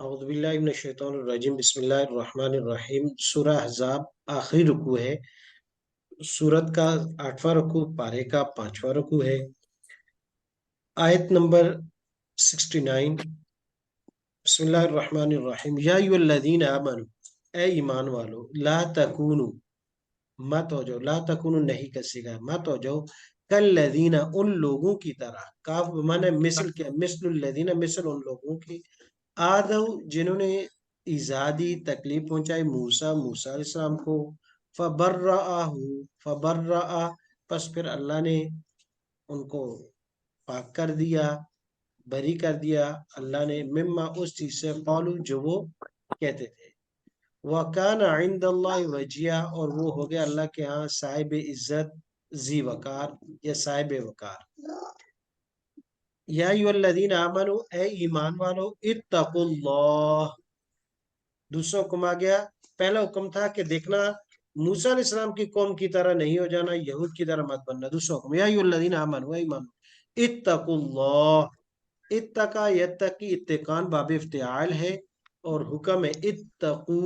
اعوذ باللہ من الشیطان الرجیم بسم اللہ الرحمن الرحیم سورہ احزاب آخری رکوع ہے۔ سورت کا 8واں رکوع پارے کا 5واں رکوع ہے۔ آیت نمبر 69۔ بسم اللہ الرحمن الرحیم یا ایھا الذین آمنوا، اے ایمان والو، لا تکونوا، مت ہو جاؤ، لا تکونوا نہیں کسی کا مت ہو جاؤ، کالذین ان لوگوں کی طرح، کاف بمعنی مثل کیا، مثل الذین مثل ان لوگوں کی، آدھو جنہوں نے ایذا دی، تکلیف پہنچائی موسیٰ علیہ السلام کو، فبرأہ پس پھر اللہ نے ان کو پاک کر دیا، بری کر دیا اللہ نے، مما اس چیز سے قالو جو وہ کہتے تھے، وَكَانَ عِندَ اللَّهِ وَجِيهًا اور وہ ہو گیا اللہ کے ہاں صاحب عزت، ذی وقار یا صاحب وقار۔ یا ایھا الذین آمنوا، اے ایمان والو، اتقوا اللہ، دوسرا حکم آ گیا۔ پہلا حکم تھا کہ دیکھنا موسیٰ علیہ السلام کی قوم کی طرح نہیں ہو جانا، یہود کی طرح مت بننا۔ دوسرا حکم یا ایھا الذین آمنوا، اے ایمان، اتقوا اللہ، اتقا یتقی اتقان باب افتعال ہے اور حکم ہے اتقو،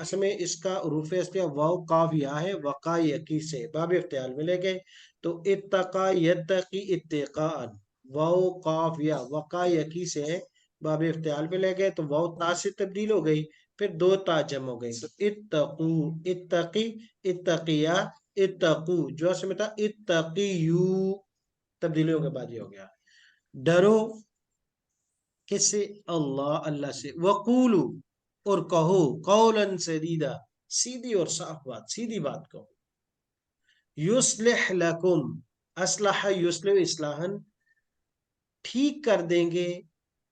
اصل میں اس کا حروف اصلیہ واو قاف یا ہے، وقا یقی سے باب افتعال میں لے گئے تو اتقا یتقی اتقان، واو قاف یا وقا یقی سے باب افتعال پہ لے گئے تو واو تا سے تبدیل ہو گئی، پھر دو تا جمع ہو گئی تو اتقو، اتقی، اتقیا، اتقو، جو اصل میں تھا اتقیو، تبدیلیوں کے بعد یہ ہو گیا۔ ڈرو کس سے؟ اللہ سے، وقولو اور کہو، قولا سدیدا سیدھی اور صاف بات، سیدھی بات کہو، یصلح لکم، اصلح یصلح اصلاحا ٹھیک کر دیں گے،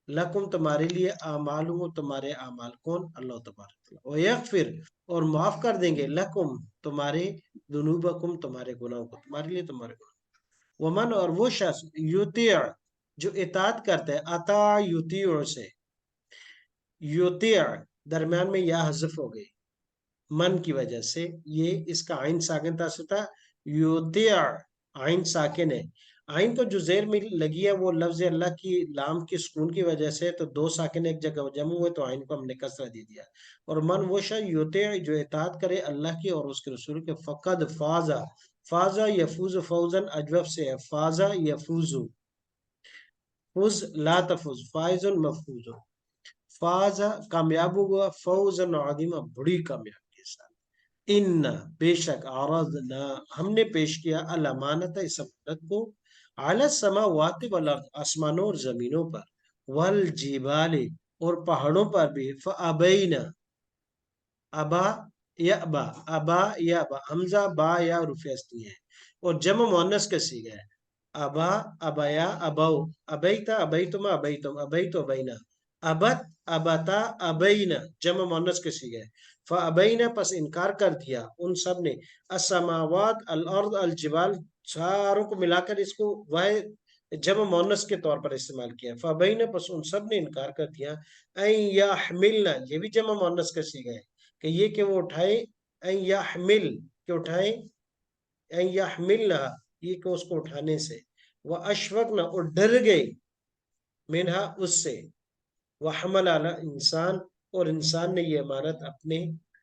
لکم تمہارے لیے، اعمالوں تمہارے اعمال، کون؟ اللہ تبارک تعالیٰ، ویغفر اور معاف کر دیں گے، لکم تمہارے، ذنوبکم تمہارے گناہوں کو، تمہارے لیے تمہارے گناہ، ومن اور وہ شخص، یطیع جو اطاعت کرتا ہے، اطاع یطیع سے، یطیع درمیان میں یا حذف ہو گئی من کی وجہ سے، یہ اس کا عین ساکن تھا ستا، یطیع عین ساکن ہے، عین کو جو زیر میں لگی ہے وہ لفظ اللہ کی لام کی سکون کی وجہ سے، تو دو ساکن ایک جگہ جمع ہوئے تو عین کو ہم نے کسرہ دے دیا، اور من وہ شخص یطیع جو اطاعت کرے اللہ کی اور اس کے رسول کے، فقد فازا، فازا یفوز فوزن اجوف سے ہے، فازا یفوزو، فوز لا تفوز، فائز مفوز، فاز کامیاب ہوا، فوزن عظیمہ بڑی کامیابی کے ساتھ، ان بے شک عرضنا ہم نے پیش کیا الامانت اس امانت کو، علی السماوات والارض آسمانوں اور زمینوں پر، والجبال اور پہاڑوں پر بھی، فابینا ابا یا ابا، ابا یا ابا، حمزہ با یا رفیستی ہے اور جمع مؤنث کا صیغہ ہے، ابا ابیا ابو، ابیتا ابیتما ابیتم، ابیت ابینا، ابت ابتا ابینا جمع مؤنث کا صیغہ ہے، فابینا پس انکار کر دیا ان سب نے، السماوات الارض الجبال چاروں کو ملا کر اس کو واحد جمع مؤنث کے طور پر استعمال کیا، فابینا پس ان سب نے انکار کر دیا، این یحملنا یہ بھی جمع مؤنث کا صیغہ ہے کہ یہ کہ وہ اٹھائے، این یحمل کہ اٹھائے، این یحملنا یہ کہ اس کو اٹھانے سے، وہ اشفقنا اور ڈر گئے، منہا اس سے، وحمل علی انسان اور انسان نے یہ امانت اپنے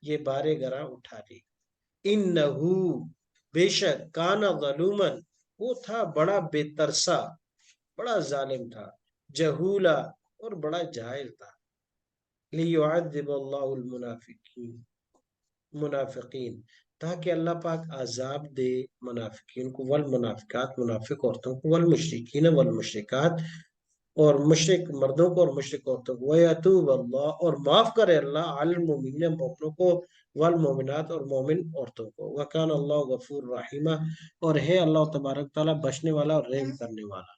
یہ بارے گراں اٹھا لی، انہو بے شک کانا ظلومن وہ تھا بڑا بے ترسا، بڑا ظالم تھا، جہولا اور بڑا جاہل تھا، لیعذب اللہ منافقین تاکہ اللہ پاک عذاب دے منافقین کو، والمنافقات منافق عورتوں کو، والمشرکین والمشرکات اور مشرک مردوں کو اور مشرک عورتوں کو، وَيَتُوبَ اللہ اور معاف کرے اللہ علی المؤمنین مومنوں کو، والمؤمنات اور مومن عورتوں کو، وَكَانَ اللَّهُ غَفُورٌ رَحِيمًا اور ہے اللہ تبارک تعالیٰ بخشنے والا اور رحم کرنے والا۔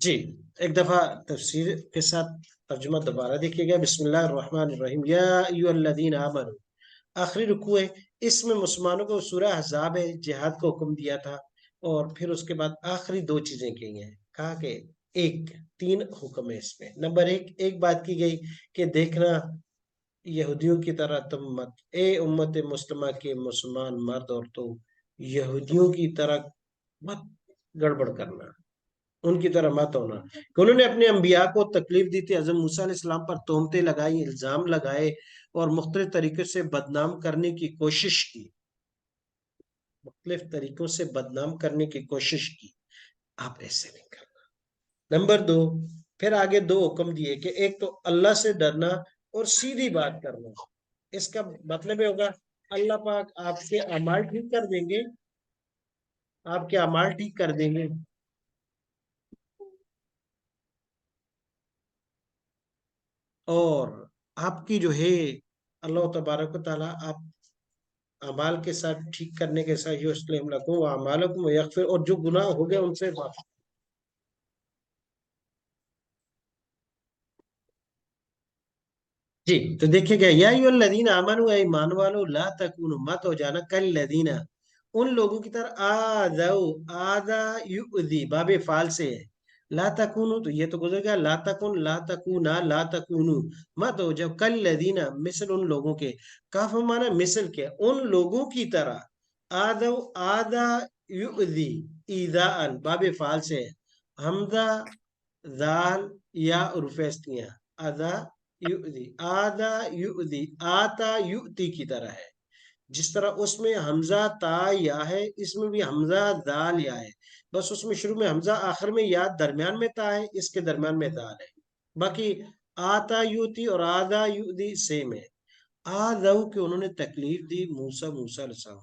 جی ایک دفعہ تفسیر کے ساتھ ترجمہ دوبارہ دیکھیے گا۔ بسم اللہ الرحمن الرحیم یا ایھا الذین آمنوا، آخری رکوع ہے، اس میں مسلمانوں کو سورہ احزاب ہے جہاد کو حکم دیا تھا، اور پھر اس کے بعد آخری دو چیزیں کی ہیں، کہا کہ ایک تین حکم ہے اس میں، نمبر ایک بات کی گئی کہ دیکھنا یہودیوں کی طرح تم مت، اے امت مسلمہ کے مسلمان مرد اور تو یہودیوں کی طرح مت گڑبڑ کرنا، ان کی طرح مت ہونا کہ انہوں نے اپنے انبیاء کو تکلیف دی تھی، حضرت موسیٰ علیہ السلام پر تہمتیں لگائی، الزام لگائے اور مختلف طریقے سے بدنام کرنے کی کوشش کی، مختلف طریقوں سے بدنام کرنے کی کوشش کی، آپ ایسے نہیں کرنا۔ نمبر 2، پھر آگے 2 حکم دیے کہ ایک تو اللہ سے ڈرنا اور سیدھی بات کرنا۔ اس کا مطلب یہ ہوگا اللہ پاک آپ کے اعمال ٹھیک کر دیں گے، آپ کے اعمال ٹھیک کر دیں گے، اور آپ کی جو ہے اللہ تبارک و تعالیٰ آپ اعمال کے ساتھ ٹھیک کرنے کے ساتھ یصلح لکم اعمالکم ویغفر، اور جو گناہ ہو گئے ان سے معاف۔ جی تو دیکھیں گا یا ایھا الذین آمنوا، اے ایمان والو، لا تکونوا، مت ہو جانا کالذین، ان لوگوں کی طرح آذا یؤذی، باب فعال سے ہے، لا تکونو تو یہ تو گزر گیا، لا تکن، لا تکونا، لا تکونو، مت ہو جاؤ کالذین، مثل ان لوگوں کے، کاف مانا مثل کے، ان لوگوں کی طرح، آذا یؤذی، ایذاء، باب فعال سے ہے، حمزہ ذال یا عرفیستیاں، اذا یؤذی، آذا یؤذی، آتا یؤتی کی طرح ہے، جس طرح اس میں حمزہ تا یا ہے، اس میں بھی حمزہ دال یا ہے، بس اس میں شروع میں حمزہ، آخر میں یا، درمیان میں تا ہے، اس کے درمیان میں دال ہے، باقی آتا یوتی اور آدھا یؤذی سیم ہے۔ آذو کہ انہوں نے تکلیف دی موسیٰ علیہ السلام۔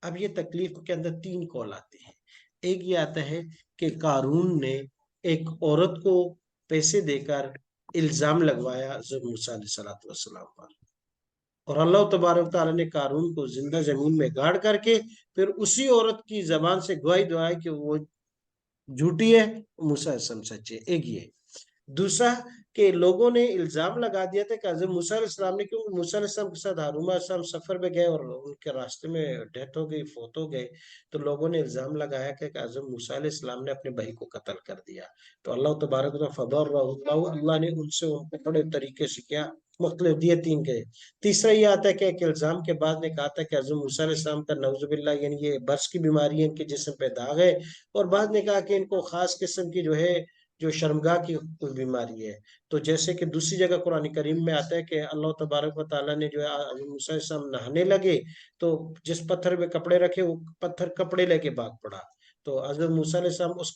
اب یہ تکلیف کے اندر 3 کول آتے ہیں۔ ایک یہ آتا ہے کہ قارون نے ایک عورت کو پیسے دے کر الزام لگوایا حضرت موسیٰ علیہ السلام پر، اور اللہ تبارک تعالیٰ نے قارون کو زندہ زمین میں گاڑ کر کے پھر اسی عورت کی زبان سے گواہی دعائی کہ وہ جھوٹی ہے، موسیٰ علیہ السلام سچے۔ ایک یہ دوسرا کہ لوگوں نے الزام لگا دیا تھا کہ حضرت موسیٰ علیہ السلام نے، کیونکہ موسیٰ علیہ السلام کے ساتھ ہارون علیہ السلام سفر میں گئے اور ان کے راستے میں ڈیتھ ہو گئی، فوت ہو گئے، تو لوگوں نے الزام لگایا کہ حضرت موسیٰ علیہ السلام نے اپنے بھائی کو قتل کر دیا، تو اللہ تبارک و تعالیٰ فبرہ اللہ، اللہ نے ان سے ان کو بڑے طریقے سے کیا، مختلف دیے 3 کے۔ تیسرا یہ آتا ہے کہ ایک الزام کے بعد نے کہا تھا کہ حضرت موسیٰ علیہ السلام کا نعوذ باللہ یعنی یہ برس کی بیماری ہے، ان کے جسم پہ داغ ہے، اور بعد نے کہا کہ ان کو خاص قسم کی جو ہے جو شرمگاہ کی کوئی بیماری ہے، تو جیسے کہ دوسری جگہ قرآن کریم میں آتا ہے کہ اللہ تبارک و تعالیٰ نے جو ہے موسیٰ علیہ السلام نہانے لگے تو جس پتھر پہ کپڑے رکھے وہ پتھر کپڑے لے کے بھاگ پڑا، تو حضرت موسیٰ علیہ السلام اس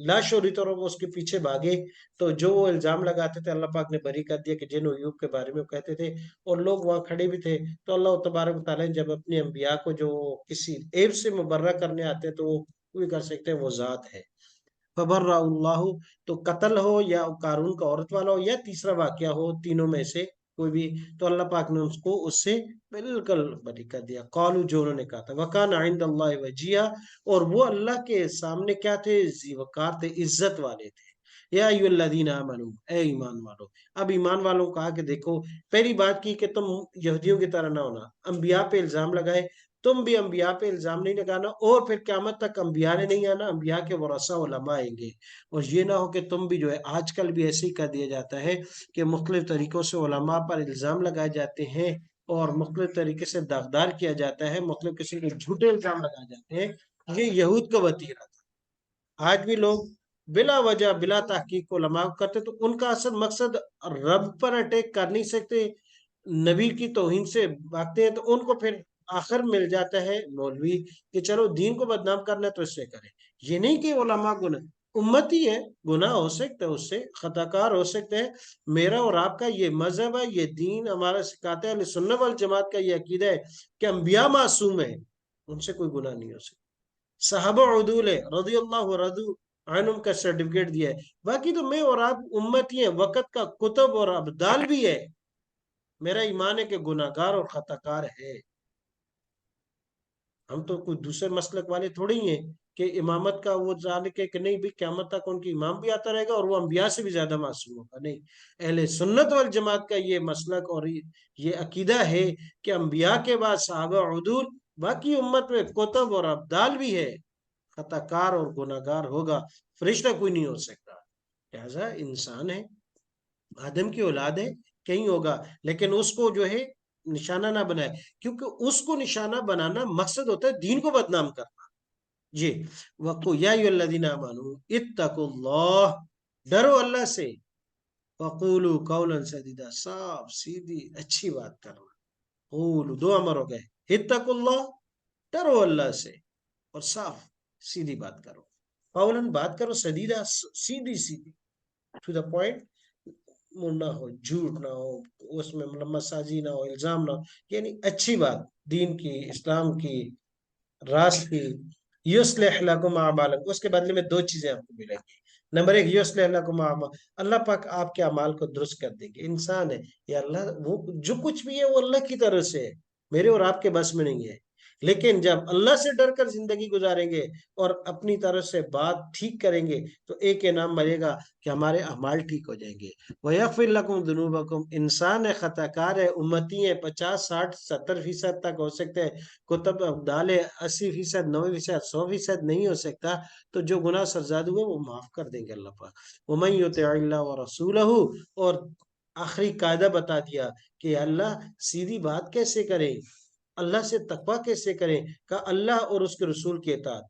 لاشعوری طور پر اس کے پیچھے بھاگے، تو جو وہ الزام لگاتے تھے اللہ پاک نے بری کر دیا کہ جن ایوب کے بارے میں وہ کہتے تھے، اور لوگ وہاں کھڑے بھی تھے، تو اللہ تبارک و تعالیٰ نے جب اپنے انبیاء کو جو کسی عیب سے مبرہ کرنے آتے ہیں تو وہ بھی کر سکتے ہیں، وہ ذات ہے۔ فبرأ اللہ، تو قتل ہو یا قارون کا عورت والا ہو یا تیسرا واقعہ ہو، تینوں میں سے کوئی بھی، تو اللہ پاک نے اس کو اس سے بالکل بری کر دیا۔ قالو، جو انہوں نے کہا تھا، وکان عند اللہ وجیہا، اور وہ اللہ کے سامنے کیا تھے، ذی وقار تھے، عزت والے تھے۔ یا ایھا الذین آمنو، اے ایمان والو، اب ایمان والوں کو کہا کہ دیکھو، پہلی بات کی کہ تم یہودیوں کی طرح نہ ہونا، انبیاء پہ الزام لگائے، تم بھی انبیاء پہ الزام نہیں لگانا، اور پھر قیامت تک انبیاء نے نہیں آنا، انبیاء کے ورثہ علماء آئیں گے، اور یہ نہ ہو کہ تم بھی جو ہے، آج کل بھی ایسے ہی کر دیا جاتا ہے کہ مختلف طریقوں سے علماء پر الزام لگائے جاتے ہیں اور مختلف طریقے سے داغدار کیا جاتا ہے، مختلف قسم کے جھوٹے الزام لگائے جاتے ہیں، یہ یہود کا وتیرہ تھا۔ آج بھی لوگ بلا وجہ بلا تحقیق علماء کو کرتے، تو ان کا اصل مقصد رب پر اٹیک کر نہیں سکتے، نبی کی توہین سے بھاگتے ہیں، تو ان کو پھر آخر مل جاتا ہے مولوی کہ چلو دین کو بدنام کرنا ہے تو اس سے کریں، یہ نہیں کہ علماء گناہ، امت ہی ہے، گناہ ہو سکتا ہے، اس سے خطا کار ہو سکتے ہیں، میرا اور آپ کا یہ مذہب ہے، یہ دین ہمارا سکھاتا ہے، سنت والجماعت کا یہ عقیدہ ہے کہ انبیاء معصوم ہیں، ان سے کوئی گناہ نہیں ہو سکتا، صحابہ عدول ہے، رضی اللہ رضو عنہم کا سرٹیفکیٹ دیا ہے، باقی تو میں اور آپ امتی ہیں، وقت کا کتب اور ابدال بھی ہے، میرا ایمان ہے کہ گناہ گار اور خطا کار ہے، ہم تو کوئی دوسرے مسلک والے تھوڑی ہیں کہ امامت کا وہ ذالک ہے کہ نہیں بھی قیامت تک ان کی امام بھی آتا رہے گا اور وہ انبیاء سے بھی زیادہ معصوم ہوگا، نہیں، اہل سنت والجماعت کا یہ مسلک اور یہ عقیدہ ہے کہ انبیاء کے بعد صحابہ عدول، باقی امت میں کتب اور ابدال بھی ہے، خطا کار اور گناہ گار ہوگا، فرشتہ کوئی نہیں ہو سکتا، لہذا انسان ہے، آدم کی اولاد ہے، کہیں ہوگا، لیکن اس کو جو ہے نشانہ نہ بنائے، کیونکہ اس کو نشانہ بنانا مقصد ہوتا ہے دین کو بدنام کرنا. جی. وَقُلْ يَا أَيُّهَا الَّذِينَ آمَنُوا اتَّقُوا اللَّهَ، ڈرو اللہ سے. وَقُولُوا قَوْلًا سَدِيدًا، صاف سیدھی اچھی بات کرنا. قولوا، دو امر ہو گئے. اتقوا اللہ، ڈرو اللہ سے، اور صاف سیدھی بات کرو. قولاً، بات کرو. سدیدہ، سیدھی سیدھی، ٹو دا پوائنٹ. نہ ہو جھوٹ، نہ ہو اس میں ملمہ سازی، نہ ہو الزام، نہ ہو، یعنی اچھی بات دین کی، اسلام کی، راست کی. یصلح لکم اعمالکم، اس کے بدلے میں دو چیزیں آپ کو ملیں گی. نمبر ایک، یصلح لکم اعمال، اللہ پاک آپ کے اعمال کو درست کر دیں گے. انسان ہے یا اللہ، وہ جو کچھ بھی ہے وہ اللہ کی طرف سے ہے، میرے اور آپ کے بس میں نہیں ہے. لیکن جب اللہ سے ڈر کر زندگی گزاریں گے اور اپنی طرف سے بات ٹھیک کریں گے تو ایک انعام ملے گا کہ ہمارے اعمال ٹھیک ہو جائیں گے. وَيَغْفِرْ لَكُمْ ذُنُوبَكُمْ، انسان ہے، خطا کار ہے، امتی ہے، 50 60 70% تک ہو سکتے ہیں، کتب ابدال 80%، 90%، 100% نہیں ہو سکتا. تو جو گناہ سرزاد ہوئے وہ معاف کر دیں گے اللہ پاک. وَمَن يُطِعِ اللَّهَ وَرَسُولَهُ، اور آخری قاعدہ بتا دیا کہ اللہ سیدھی بات کیسے کریں، اللہ سے تقوی کیسے کریں. کہ اللہ اور اس کے رسول کی اطاعت.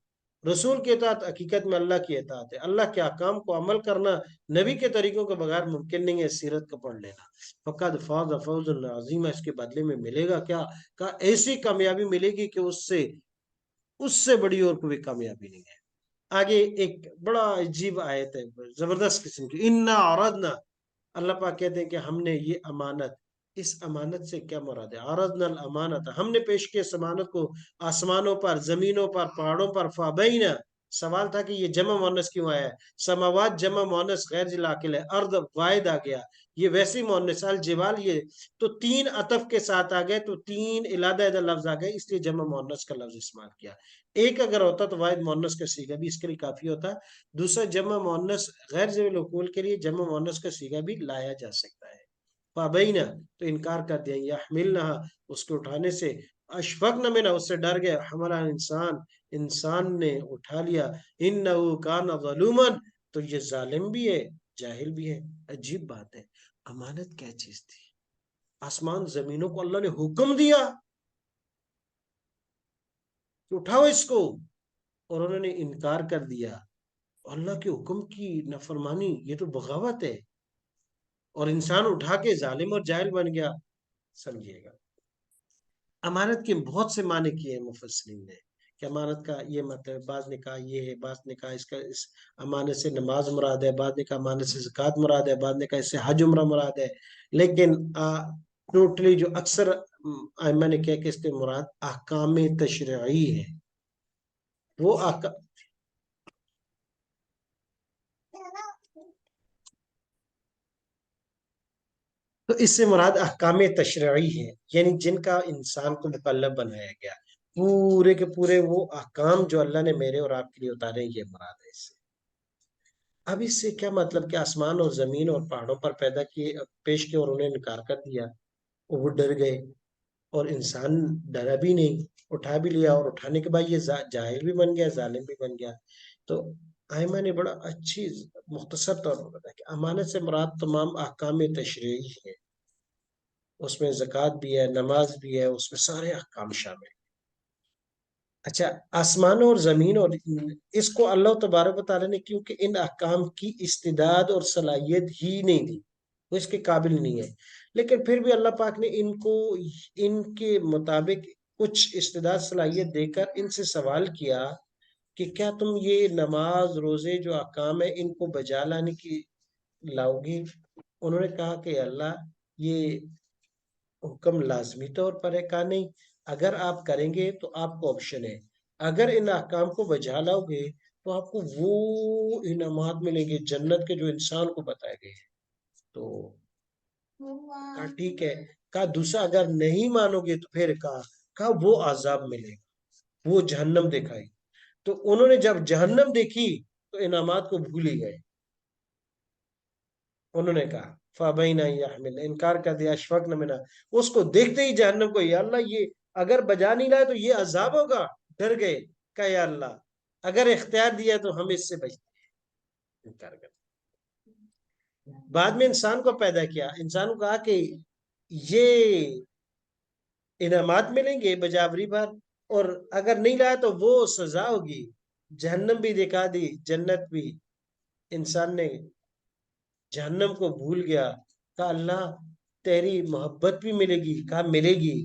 رسول کی اطاعت حقیقت میں اللہ کی اطاعت ہے. اللہ کے احکام کو عمل کرنا نبی کے طریقوں کے بغیر ممکن نہیں ہے. سیرت کو پڑھ لینا. فقد فاز فوزا عظیما، اس کے بدلے میں ملے گا کیا؟ کہ ایسی کامیابی ملے گی کہ اس سے بڑی اور کوئی کامیابی نہیں ہے. آگے ایک بڑا عجیب آیت ہے، زبردست قسم کی. انا عرضنا، اللہ پاک کہتے ہیں کہ ہم نے یہ امانت. اس امانت سے کیا مراد ہے؟ عرضنا الامانت، ہم نے پیش کیا اس امانت کو آسمانوں پر، زمینوں پر، پہاڑوں پر. فابینا، سوال تھا کہ یہ جمع مؤنث کیوں آیا ہے؟ سماوات جمع مؤنث غیر ذی العاقل ہے، ارض واحد آ گیا، یہ ویسی مؤنث. الجبال، یہ تو تین عطف کے ساتھ آ گئے، تو تین علیحدہ لفظ آ گئے، اس لیے جمع مؤنث کا لفظ استعمال کیا. ایک اگر ہوتا تو واحد مؤنث کا صیغہ بھی اس کے لیے کافی ہوتا. دوسرا، جمع مؤنث غیر ذوی العقول کے لیے جمع مؤنث کا صیغہ بھی لایا جا سکتا ہے. فابینا، تو انکار کر دیا. یحملنہ، اس کو اٹھانے سے. اشفقن منہ، اس سے ڈر گئے. حملہ انسان، انسان نے اٹھا لیا. انہ کان ظلوما، تو یہ ظالم بھی ہے، جاہل بھی ہے. عجیب بات ہے. امانت کیا چیز تھی؟ آسمان زمینوں کو اللہ نے حکم دیا کہ اٹھاؤ اس کو، اور انہوں نے انکار کر دیا. اللہ کے حکم کی نافرمانی، یہ تو بغاوت ہے. اور انسان اٹھا کے ظالم اور جاہل بن گیا. سمجھیے گا، امانت کے بہت سے معنی کیے ہیں مفسرین نے، کہ امانت کا یہ مطلب، بعض نے کہا یہ ہے، بعض نے کہا اس امانت سے نماز مراد ہے، بعض نے کہا امانت سے زکوٰۃ مراد ہے، بعض نے کہا اس سے حج عمرہ مراد ہے. لیکن ٹوٹلی جو اکثر ائمہ نے کہا کہ اس سے مراد احکام تشریعی ہے. وہ تو اس سے مراد احکام تشریعی ہے، یعنی جن کا انسان کو مکلف بنایا گیا، پورے کے پورے وہ احکام جو اللہ نے میرے اور آپ کے لیے اتارے، یہ مراد ہے اس سے. اب اس سے کیا مطلب کہ آسمان اور زمین اور پہاڑوں پر پیدا کیے، پیش کیے، اور انہیں انکار کر دیا، اور وہ ڈر گئے. اور انسان ڈرا بھی نہیں، اٹھا بھی لیا، اور اٹھانے کے بعد یہ جاہل بھی بن گیا، ظالم بھی بن گیا. تو ائمہ نے بڑا اچھی مختصر طور پر بتایا کہ امانت سے مراد تمام احکام تشریعی ہے. اس میں زکوٰۃ بھی ہے، نماز بھی ہے، اس میں سارے احکام شامل ہیں. اچھا، آسمانوں اور زمین، اور اس کو اللہ تبارک و تعالیٰ نے کیونکہ ان احکام کی استعداد اور صلاحیت ہی نہیں دی، وہ اس کے قابل نہیں ہے، لیکن پھر بھی اللہ پاک نے ان کو ان کے مطابق کچھ استعداد صلاحیت دے کر ان سے سوال کیا کہ کیا تم یہ نماز روزے جو احکام ہے ان کو بجا لانے کی لاؤ گی؟ انہوں نے کہا کہ اللہ، یہ حکم لازمی طور پر ہے. کہا نہیں، اگر آپ کریں گے تو آپ کو آپشن ہے، اگر ان احکام کو بجا لاؤ گے تو آپ کو وہ انعامات ملیں گے جنت کے جو انسان کو بتائے گئے ہیں. تو کہا ٹھیک ہے. کہا دوسرا، اگر نہیں مانو گے تو پھر کہا وہ عذاب ملے گا، وہ جہنم دکھائی. تو انہوں نے جب جہنم دیکھی تو انعامات کو بھول ہی گئے. انہوں نے کہا فابینا یحمل، انکار کر دیا. اشفقن منہ، اس کو دیکھتے ہی جہنم کو، یا اللہ یہ اگر بجا نہیں لائے تو یہ عذاب ہوگا. ڈر گئے. کہ یا اللہ اگر اختیار دیا تو ہم اس سے بچتے ہیں. انکار کر بعد میں انسان کو پیدا کیا، انسان کو کہا کہ یہ انعامات ملیں گے بجاوری بھر، اور اگر نہیں لایا تو وہ سزا ہوگی، جہنم بھی دکھا دی جنت بھی۔ انسان نے جہنم کو بھول گیا، کہا اللہ تیری محبت بھی ملے گی، کہا ملے گی،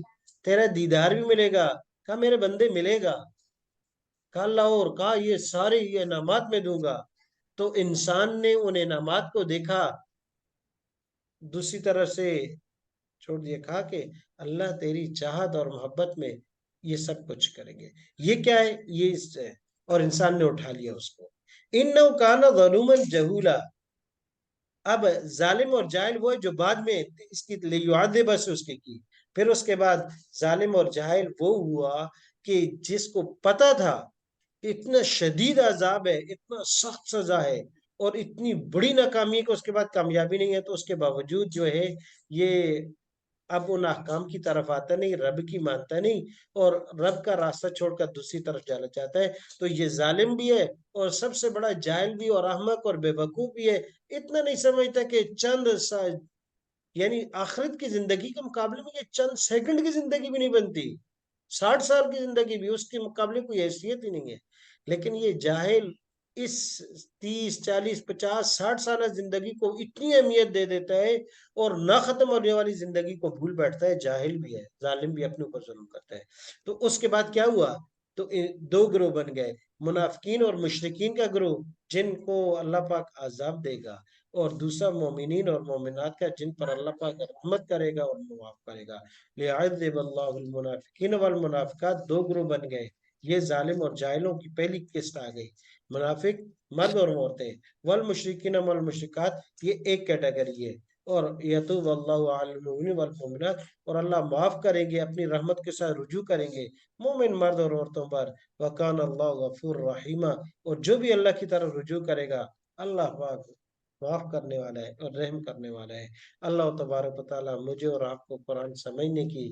تیرا دیدار بھی ملے گا، کہا میرے بندے ملے گا، کہا اللہ اور کہا یہ سارے یہ انعامات میں دوں گا۔ تو انسان نے ان انعامات کو دیکھا، دوسری طرف سے چھوڑ دیا، کہا کہ اللہ تیری چاہت اور محبت میں یہ سب کچھ کریں گے، یہ کیا ہے، یہ اس ہے، اور انسان نے اٹھا لیا اس کو۔ انَّهُ كَانَ ظَلُومًا جَهُولًا، اب ظالم اور جاہل وہ ہے جو بعد میں اس کی لیعذب اس کی، پھر اس کے بعد ظالم اور جاہل وہ ہوا کہ جس کو پتا تھا اتنا شدید عذاب ہے، اتنا سخت سزا ہے، اور اتنی بڑی ناکامی کہ اس کے بعد کامیابی نہیں ہے، تو اس کے باوجود جو ہے یہ اب ان احکام کی طرف آتا نہیں، رب کی مانتا نہیں، اور رب کا راستہ چھوڑ کر دوسری طرف جانا چاہتا ہے، تو یہ ظالم بھی ہے، اور سب سے بڑا جاہل بھی اور احمق اور بے وقوف بھی ہے، اتنا نہیں سمجھتا کہ یعنی آخرت کی زندگی کے مقابلے میں یہ چند سیکنڈ کی زندگی بھی نہیں بنتی، 60 سال کی زندگی بھی اس کے مقابلے کوئی حیثیت ہی نہیں ہے۔ لیکن یہ جاہل اس 30 40 50 60 سالہ زندگی کو اتنی اہمیت دے دیتا ہے، اور نہ ختم ہونے والی زندگی کو بھول بیٹھتا ہے، جاہل بھی ہے، ظالم بھی اپنے اوپر ظلم کرتا ہے۔ تو اس کے بعد کیا ہوا، تو دو گروہ بن گئے، منافقین اور مشرکین کا گروہ جن کو اللہ پاک عذاب دے گا، اور دوسرا مومنین اور مومنات کا جن پر اللہ پاک رحمت کرے گا اور معاف کرے گا۔ لِيَعَذِّبَ اللَّهُ الْمُنَافِقِينَ وَالْمُنَافِقَاتِ، دو گروہ بن گئے، یہ ظالم اور جاہلوں کی پہلی قسط آ گئی، منافق مرد اور عورتیں، والمشرکین والمشرکات یہ ایک کیٹیگری ہے، اور یتوب اللہ علی المؤمنین والمؤمنات، اور اللہ معاف کریں گے، اپنی رحمت کے ساتھ رجوع کریں گے مومن مرد اور عورتوں پر، وکان اللہ غفور رحیمہ، اور جو بھی اللہ کی طرف رجوع کرے گا اللہ پاک معاف کرنے والا ہے اور رحم کرنے والا ہے۔ اللہ تبارک و تعالی مجھے اور آپ کو قرآن سمجھنے کی،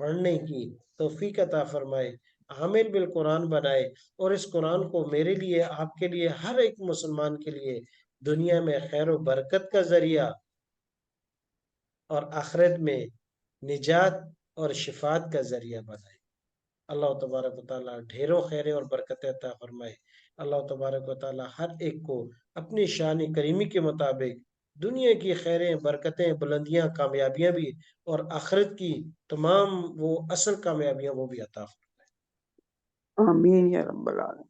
پڑھنے کی توفیق عطا فرمائے، حامل بالقرآن بنائے، اور اس قرآن کو میرے لیے، آپ کے لیے، ہر ایک مسلمان کے لیے دنیا میں خیر و برکت کا ذریعہ اور آخرت میں نجات اور شفاعت کا ذریعہ بنائے۔ اللہ تبارک و تعالی ڈھیروں خیریں اور برکتیں عطا فرمائے۔ اللہ تبارک و تعالی ہر ایک کو اپنی شان کریمی کے مطابق دنیا کی خیریں، برکتیں، بلندیاں، کامیابیاں بھی، اور آخرت کی تمام وہ اصل کامیابیاں وہ بھی عطا فرمائے۔ آمین یا رب العالمین۔